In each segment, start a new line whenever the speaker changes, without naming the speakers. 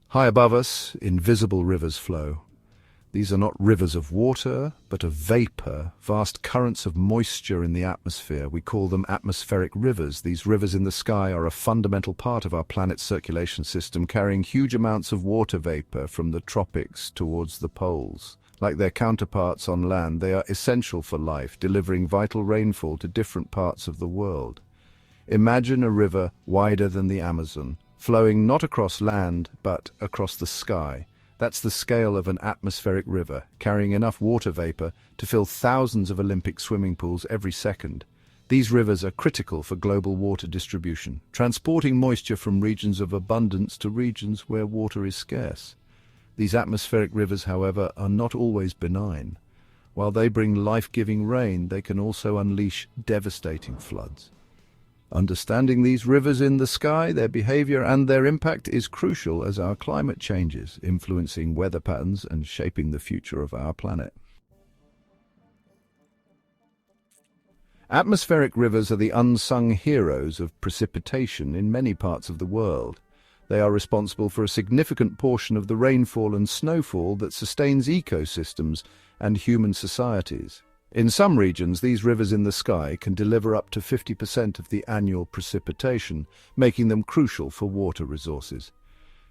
High above us, invisible rivers flow. These are not rivers of water, but of vapor, vast currents of moisture in the atmosphere. We call them atmospheric rivers. These rivers in the sky are a fundamental part of our planet's circulation system, carrying huge amounts of water vapor from the tropics towards the poles. Like their counterparts on land, they are essential for life, delivering vital rainfall to different parts of the world. Imagine a river wider than the Amazon, flowing not across land, but across the sky. That's the scale of an atmospheric river, carrying enough water vapor to fill thousands of Olympic swimming pools every second. These rivers are critical for global water distribution, transporting moisture from regions of abundance to regions where water is scarce. These atmospheric rivers, however, are not always benign. While they bring life-giving rain, they can also unleash devastating floods. Understanding these rivers in the sky, their behavior and their impact is crucial as our climate changes, influencing weather patterns and shaping the future of our planet. Atmospheric rivers are the unsung heroes of precipitation in many parts of the world. They are responsible for a significant portion of the rainfall and snowfall that sustains ecosystems and human societies. In some regions, these rivers in the sky can deliver up to 50% of the annual precipitation, making them crucial for water resources.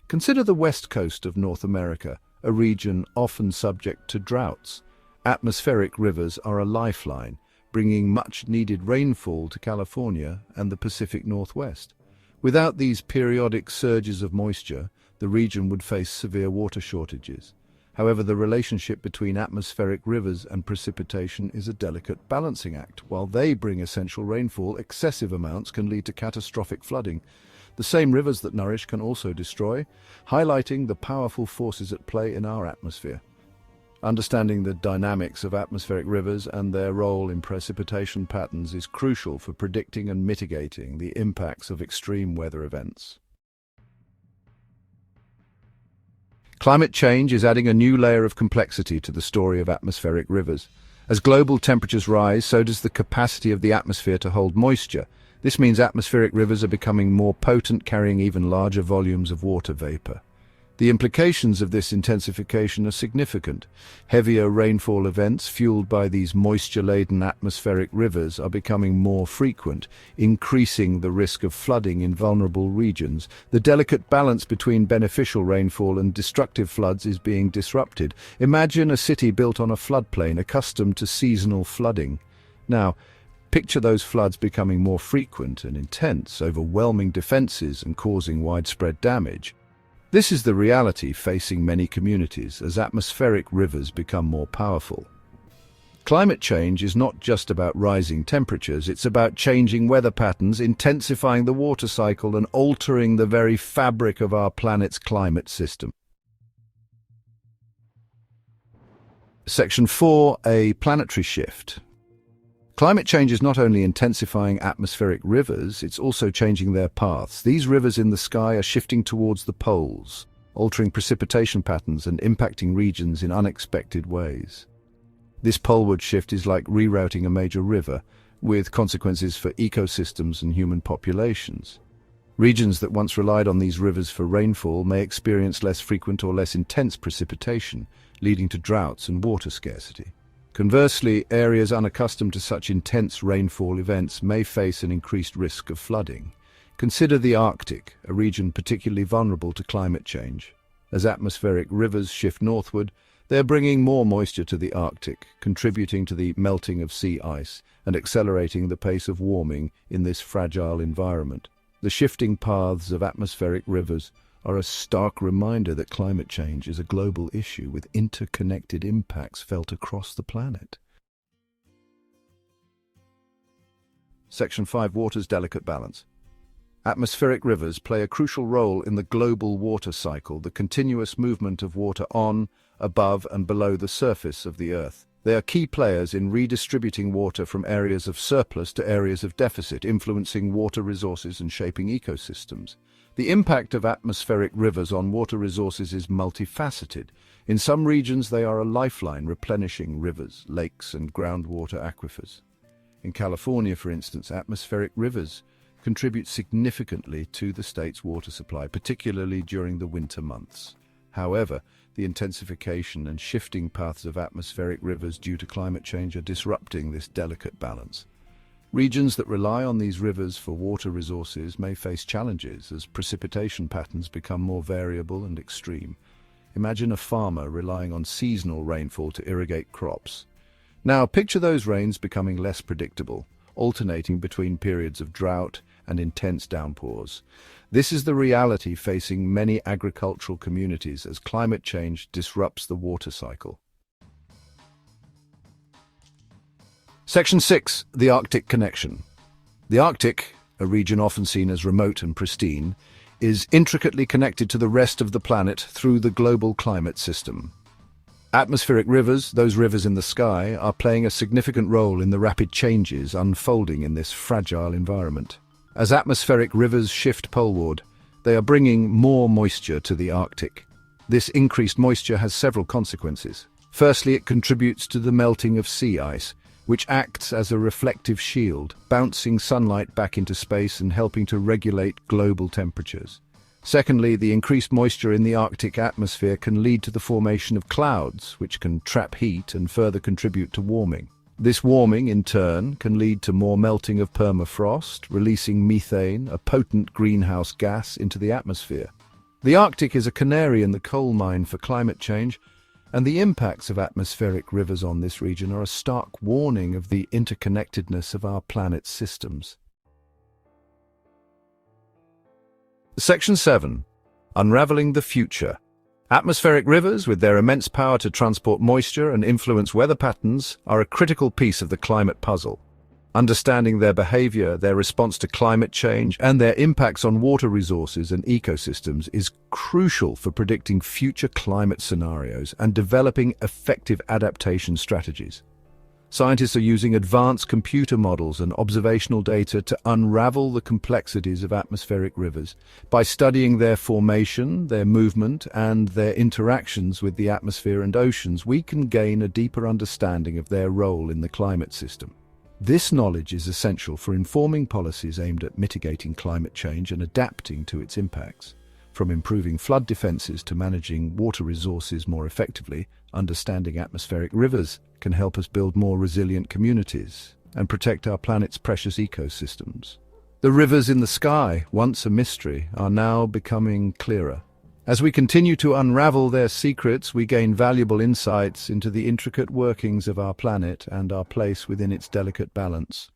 Consider the west coast of North America, a region often subject to droughts. Atmospheric rivers are a lifeline, bringing much-needed rainfall to California and the Pacific Northwest. Without these periodic surges of moisture, the region would face severe water shortages. However, the relationship between atmospheric rivers and precipitation is a delicate balancing act. While they bring essential rainfall, excessive amounts can lead to catastrophic flooding. The same rivers that nourish can also destroy, highlighting the powerful forces at play in our atmosphere. Understanding the dynamics of atmospheric rivers and their role in precipitation patterns is crucial for predicting and mitigating the impacts of extreme weather events. Climate change is adding a new layer of complexity to the story of atmospheric rivers. As global temperatures rise, so does the capacity of the atmosphere to hold moisture. This means atmospheric rivers are becoming more potent, carrying even larger volumes of water vapor. The implications of this intensification are significant. Heavier rainfall events fueled by these moisture-laden atmospheric rivers are becoming more frequent, increasing the risk of flooding in vulnerable regions. The delicate balance between beneficial rainfall and destructive floods is being disrupted. Imagine a city built on a floodplain accustomed to seasonal flooding. Now, picture those floods becoming more frequent and intense, overwhelming defenses and causing widespread damage. This is the reality facing many communities as atmospheric rivers become more powerful. Climate change is not just about rising temperatures, it's about changing weather patterns, intensifying the water cycle, and altering the very fabric of our planet's climate system. Section 4, a planetary shift. Climate change is not only intensifying atmospheric rivers, it's also changing their paths. These rivers in the sky are shifting towards the poles, altering precipitation patterns and impacting regions in unexpected ways. This poleward shift is like rerouting a major river, with consequences for ecosystems and human populations. Regions that once relied on these rivers for rainfall may experience less frequent or less intense precipitation, leading to droughts and water scarcity. Conversely, areas unaccustomed to such intense rainfall events may face an increased risk of flooding. Consider the Arctic, a region particularly vulnerable to climate change. As atmospheric rivers shift northward, they are bringing more moisture to the Arctic, contributing to the melting of sea ice and accelerating the pace of warming in this fragile environment. The shifting paths of atmospheric rivers are a stark reminder that climate change is a global issue with interconnected impacts felt across the planet. Section 5. Water's delicate balance. Atmospheric rivers play a crucial role in the global water cycle, the continuous movement of water on, above, and below the surface of the Earth. They are key players in redistributing water from areas of surplus to areas of deficit, influencing water resources and shaping ecosystems. The impact of atmospheric rivers on water resources is multifaceted. In some regions, they are a lifeline, replenishing rivers, lakes, and groundwater aquifers. In California, for instance, atmospheric rivers contribute significantly to the state's water supply, particularly during the winter months. However, the intensification and shifting paths of atmospheric rivers due to climate change are disrupting this delicate balance. Regions that rely on these rivers for water resources may face challenges as precipitation patterns become more variable and extreme. Imagine a farmer relying on seasonal rainfall to irrigate crops. Now, picture those rains becoming less predictable, alternating between periods of drought and intense downpours. This is the reality facing many agricultural communities as climate change disrupts the water cycle. Section 6. The Arctic Connection. The Arctic, a region often seen as remote and pristine, is intricately connected to the rest of the planet through the global climate system. Atmospheric rivers, those rivers in the sky, are playing a significant role in the rapid changes unfolding in this fragile environment. As atmospheric rivers shift poleward, they are bringing more moisture to the Arctic. This increased moisture has several consequences. Firstly, it contributes to the melting of sea ice, which acts as a reflective shield, bouncing sunlight back into space and helping to regulate global temperatures. Secondly, the increased moisture in the Arctic atmosphere can lead to the formation of clouds, which can trap heat and further contribute to warming. This warming, in turn, can lead to more melting of permafrost, releasing methane, a potent greenhouse gas, into the atmosphere. The Arctic is a canary in the coal mine for climate change, and the impacts of atmospheric rivers on this region are a stark warning of the interconnectedness of our planet's systems. Section 7. Unraveling the Future. Atmospheric rivers, with their immense power to transport moisture and influence weather patterns, are a critical piece of the climate puzzle. Understanding their behavior, their response to climate change, and their impacts on water resources and ecosystems is crucial for predicting future climate scenarios and developing effective adaptation strategies. Scientists are using advanced computer models and observational data to unravel the complexities of atmospheric rivers. By studying their formation, their movement, and their interactions with the atmosphere and oceans, we can gain a deeper understanding of their role in the climate system. This knowledge is essential for informing policies aimed at mitigating climate change and adapting to its impacts. From improving flood defenses to managing water resources more effectively, understanding atmospheric rivers can help us build more resilient communities and protect our planet's precious ecosystems. The rivers in the sky, once a mystery, are now becoming clearer. As we continue to unravel their secrets, we gain valuable insights into the intricate workings of our planet and our place within its delicate balance.